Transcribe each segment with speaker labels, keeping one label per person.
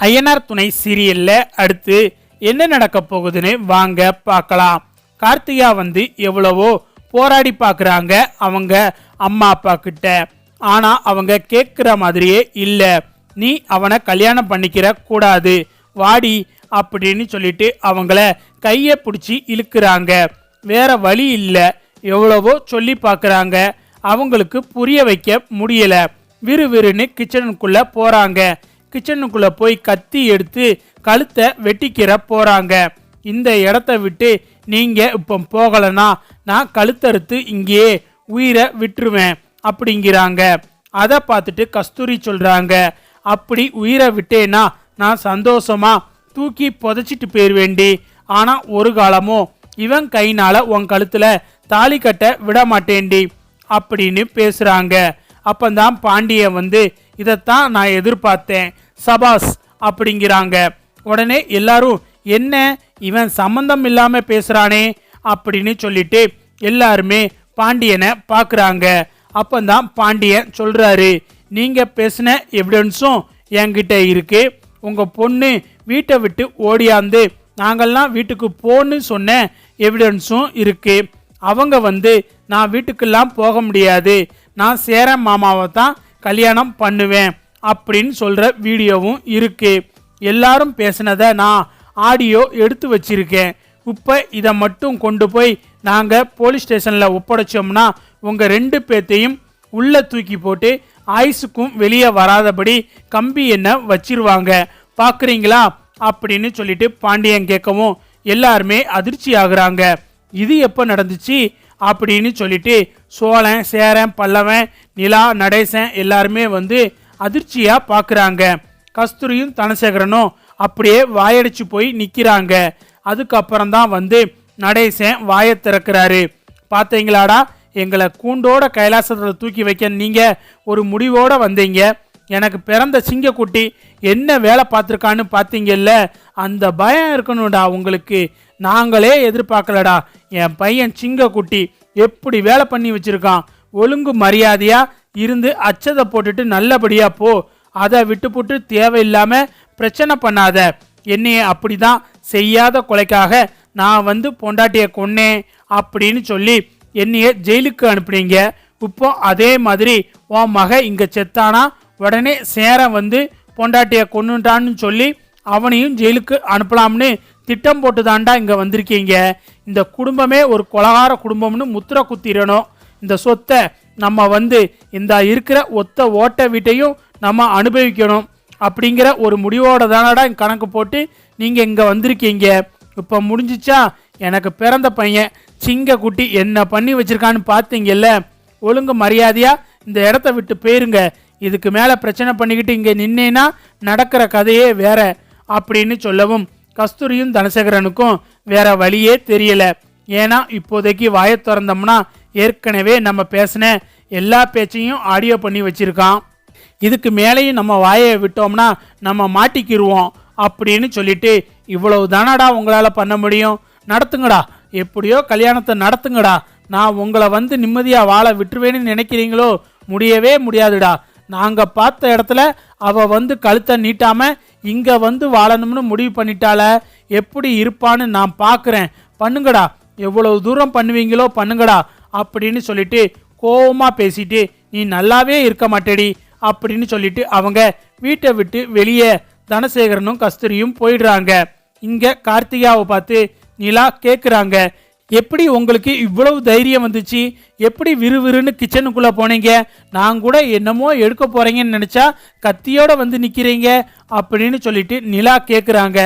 Speaker 1: ஐயனார் துணை சீரியல்ல அடுத்து என்ன நடக்க போகுதுன்னு வாங்க பார்க்கலாம். கார்த்திகா எவ்வளவோ போராடி பார்க்குறாங்க அவங்க அம்மா அப்பா கிட்ட. ஆனா அவங்க கேட்குற மாதிரியே இல்ல. நீ அவனை கல்யாணம் பண்ணிக்கிற கூடாது வாடி அப்படின்னு சொல்லிட்டு அவங்கள கையை பிடிச்சி இழுக்கிறாங்க. வேற வழி இல்லை. எவ்வளவோ சொல்லி பார்க்குறாங்க. அவங்களுக்கு புரிய வைக்க முடியல. விறுவிறுன்னு கிச்சனுக்குள்ள போறாங்க. கிச்சனுக்குள்ள போய் கத்தி எடுத்து கழுத்தை வெட்டிக்கிற போறாங்க. இந்த இடத்த விட்டு நீங்க இப்போ போகலனா நான் கழுத்தறுத்து இங்கேயே உயிரை விட்டுருவேன் அப்படிங்கிறாங்க. அதை பார்த்துட்டு கஸ்தூரி சொல்றாங்க, அப்படி உயிரை விட்டேன்னா நான் சந்தோஷமா தூக்கி புதைச்சிட்டு போயிருவேண்டி. ஆனா ஒரு காலமும் இவன் கைனால உன் கழுத்துல தாலி கட்ட விட மாட்டேன்டி அப்படின்னு பேசுறாங்க. அப்பந்தான் பாண்டியன் இதைத்தான் நான் எதிர்பார்த்தேன் சபாஸ் அப்படிங்கிறாங்க. உடனே எல்லாரும் என்ன இவன் சம்பந்தம் இல்லாம பேசுறானே அப்படின்னு சொல்லிட்டு எல்லாருமே பாண்டியனை பார்க்குறாங்க. அப்பந்தான் பாண்டியன் சொல்றாரு, நீங்க பேசின எவிடன்ஸும் என்கிட்ட இருக்கு. உங்க பொண்ணு வீட்டை விட்டு ஓடியாந்து நாங்கள்லாம் வீட்டுக்கு போன்னு சொன்ன எவிடன்ஸும் இருக்கு. அவங்க நான் வீட்டுக்கெல்லாம் போக முடியாது, நான் சேரன் மாமாவை தான் கல்யாணம் பண்ணுவேன் அப்படின்னு சொல்ற வீடியோவும் இருக்கு. எல்லாரும் பேசினதை நான் ஆடியோ எடுத்து வச்சிருக்கேன். இப்போ இதை மட்டும் கொண்டு போய் நாங்கள் போலீஸ் ஸ்டேஷனில் ஒப்படைச்சோம்னா உங்கள் 2 பேர்த்தையும் உள்ளே தூக்கி போட்டு ஆயுசுக்கும் வெளியே வராதபடி கம்பி என்ன வச்சிருவாங்க பார்க்குறீங்களா அப்படின்னு சொல்லிட்டு பாண்டியன் கேட்கவும் எல்லாருமே அதிர்ச்சி ஆகுறாங்க. இது எப்போ நடந்துச்சு அப்படின்னு சொல்லிட்டு சோழன், சேரன், பல்லவன், நிலா, நடேசன் எல்லாருமே அதிர்ச்சியாக பார்க்குறாங்க. கஸ்தூரியும் தனசேகரனும் அப்படியே வாயடிச்சு போய் நிற்கிறாங்க. அதுக்கப்புறம் தான் நடேசன் வாயை திறக்கிறாரு. பார்த்தீங்களாடா, எங்களை கூண்டோட கைலாசத்தில் தூக்கி வைக்க நீங்கள் ஒரு முடிவோடு வந்தீங்க. எனக்கு பிறந்த சிங்கக்குட்டி என்ன வேலை பார்த்துருக்கான்னு பார்த்தீங்கல்ல, அந்த பயம் இருக்கணும்டா உங்களுக்கு. நாங்களே எதிர்பார்க்கலடா. என் பையன் சிங்கக்குட்டி எப்படி வேலை பண்ணி வச்சிருக்கான். ஒழுங்கு மரியாதையா இருந்து அச்சதை போட்டுட்டு நல்லபடியா போ. அதை விட்டு போட்டு தேவையில்லாம பிரச்சனை பண்ணாத. என்னைய அப்படிதான் செய்யாத கொலைக்காக நான் பொண்டாட்டிய கொன்னேன் அப்படின்னு சொல்லி என்னைய ஜெயிலுக்கு அனுப்புனீங்க. இப்போ அதே மாதிரி உன் மக இங்க செத்தானா உடனே சேரன் பொண்டாட்டிய கொன்னுட்டான்னு சொல்லி அவனையும் ஜெயிலுக்கு அனுப்பலாம்னு திட்டம் போட்டு தாண்டா இங்க வந்திருக்கீங்க. இந்த குடும்பமே ஒரு கொலகார குடும்பம்னு முத்திரை குத்திரணும். இந்த சொத்தை நம்ம இந்த இருக்கிற ஒத்த ஓட்ட வீட்டையும் நம்ம அனுபவிக்கணும் அப்படிங்கிற ஒரு முடிவோட தானடா கணக்கு போட்டு நீங்கள் இங்கே வந்திருக்கீங்க. இப்போ முடிஞ்சிச்சா? எனக்கு பிறந்த பையன் சிங்கக்குட்டி என்ன பண்ணி வச்சிருக்கான்னு பார்த்தீங்கல்ல. ஒழுங்கு மரியாதையா இந்த இடத்த விட்டு போயிருங்க. இதுக்கு மேலே பிரச்சனை பண்ணிக்கிட்டு இங்கே நின்னேன்னா நடக்கிற கதையே வேற அப்படின்னு சொல்லவும் கஸ்தூரியும் தனசேகரனுக்கும் வேற வழியே தெரியல. ஏன்னா இப்போதைக்கு வாயை திறந்தோம்னா ஏற்கனவே நம்ம பேசின எல்லா பேச்சையும் ஆடியோ பண்ணி வச்சிருக்கான். இதுக்கு மேலேயும் நம்ம வாயை விட்டோம்னா நம்ம மாட்டிக்கிடுவோம் அப்படின்னு சொல்லிட்டு இவ்வளவு தானடா உங்களால் பண்ண முடியும், நடத்துங்கடா, எப்படியோ கல்யாணத்தை நடத்துங்கடா. நான் உங்களை நிம்மதியாக வாழ விட்டுருவேன்னு நினைக்கிறீங்களோ? முடியவே முடியாதுடா. நாங்கள் பார்த்த இடத்துல அவள் கழுத்தை நீட்டாமல் இங்கே வாழணும்னு முடிவு பண்ணிட்டால. எப்படி இருப்பான்னு நான் பார்க்குறேன். பண்ணுங்கடா, எவ்வளவு தூரம் பண்ணுவீங்களோ பண்ணுங்கடா அப்படின்னு சொல்லிட்டு கோவமாக பேசிட்டு நீ நல்லாவே இருக்க மாட்டேடி அப்படின்னு சொல்லிட்டு அவங்க வீட்டை விட்டு வெளியே தனசேகரனும் கஸ்தூரியும் போயிடுறாங்க. இங்கே கார்த்திகாவை பார்த்து நிலா கேட்குறாங்க, எப்படி உங்களுக்கு இவ்வளவு தைரியம் வந்துச்சு? எப்படி விறுவிறுன்னு கிச்சனுக்குள்ளே போனீங்க? நான் கூட என்னமோ எடுக்க போகிறீங்கன்னு நினச்சா கத்தியோட நிற்கிறீங்க அப்படின்னு சொல்லிட்டு நிலா கேட்குறாங்க.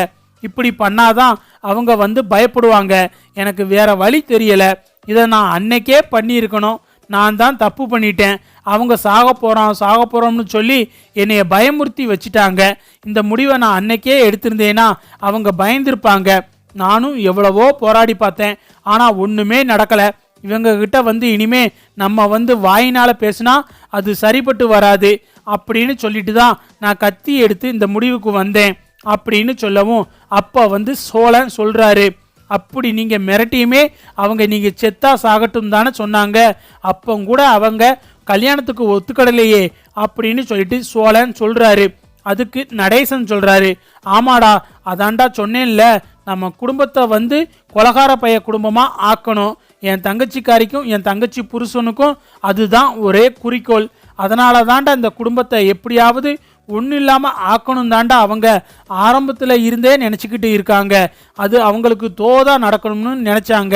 Speaker 1: இப்படி பண்ணாதான் அவங்க பயப்படுவாங்க. எனக்கு வேற வழி தெரியலை. இதை நான் அன்னைக்கே பண்ணியிருக்கணும். நான் தான் தப்பு பண்ணிட்டேன். அவங்க சாக போகிறோம்னு சொல்லி என்னைய பயமுறுத்தி வச்சுட்டாங்க. இந்த முடிவை நான் அன்னைக்கே எடுத்திருந்தேன்னா அவங்க பயந்துருப்பாங்க. நானும் எவ்வளவோ போராடி பார்த்தேன். ஆனால் ஒன்றுமே நடக்கலை. இவங்க கிட்ட இனிமே நம்ம வாயினால் பேசினா அது சரிப்பட்டு வராது அப்படின்னு சொல்லிட்டு தான் நான் கத்தி எடுத்து இந்த முடிவுக்கு வந்தேன் அப்படின்னு சொல்லவும் அப்போ சோழன் சொல்கிறாரு, அப்படி நீங்கள் மிரட்டியுமே அவங்க நீங்கள் செத்தா சாகட்டும் தானே சொன்னாங்க. அப்போ கூட அவங்க கல்யாணத்துக்கு ஒத்துக்கடலையே அப்படின்னு சொல்லிட்டு சோழன் சொல்கிறாரு. அதுக்கு நடேசன் சொல்றாரு, ஆமாடா அதான்டா சொன்னேன்ல, நம்ம குடும்பத்தை வந்து கொலகார பைய குடும்பமா ஆக்கணும். என் தங்கச்சிக்காரிக்கும் என் தங்கச்சி புருஷனுக்கும் அதுதான் ஒரே குறிக்கோள். அதனால தாண்டா இந்த குடும்பத்தை எப்படியாவது ஒன்றும் இல்லாமல் ஆக்கணும் தாண்டா அவங்க ஆரம்பத்தில் இருந்தே நினச்சிக்கிட்டு இருக்காங்க. அது அவங்களுக்கு தோதா நடக்கணும்னு நினச்சாங்க.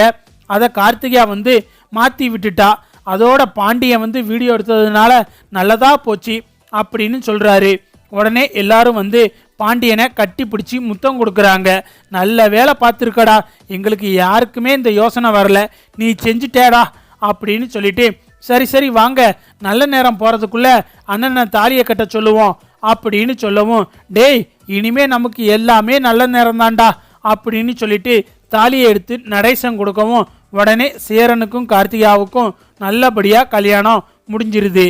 Speaker 1: அதை கார்த்திகா வந்து மாற்றி விட்டுட்டா. அதோட பாண்டியன் வந்து வீடியோ எடுத்ததுனால நல்லதா போச்சு அப்படின்னு சொல்கிறாரு. உடனே எல்லாரும் வந்து பாண்டியனை கட்டி பிடிச்சி முத்தம் கொடுக்குறாங்க. நல்ல வேலை பார்த்துருக்கடா, எங்களுக்கு யாருக்குமே இந்த யோசனை வரல, நீ செஞ்சுட்டேடா அப்படின்னு சொல்லிட்டு, சரி சரி வாங்க நல்ல நேரம் போகிறதுக்குள்ள அண்ணனை தாலியை கட்ட சொல்லுவோம் அப்படின்னு சொல்லவும், டேய் இனிமே நமக்கு எல்லாமே நல்ல நேரம் தான்டா அப்படின்னு சொல்லிட்டு தாலியை எடுத்து நடேசன் கொடுக்கவும், உடனே சேரனுக்கும் கார்த்திகாவுக்கும் நல்லபடியாக கல்யாணம் முடிஞ்சிருது.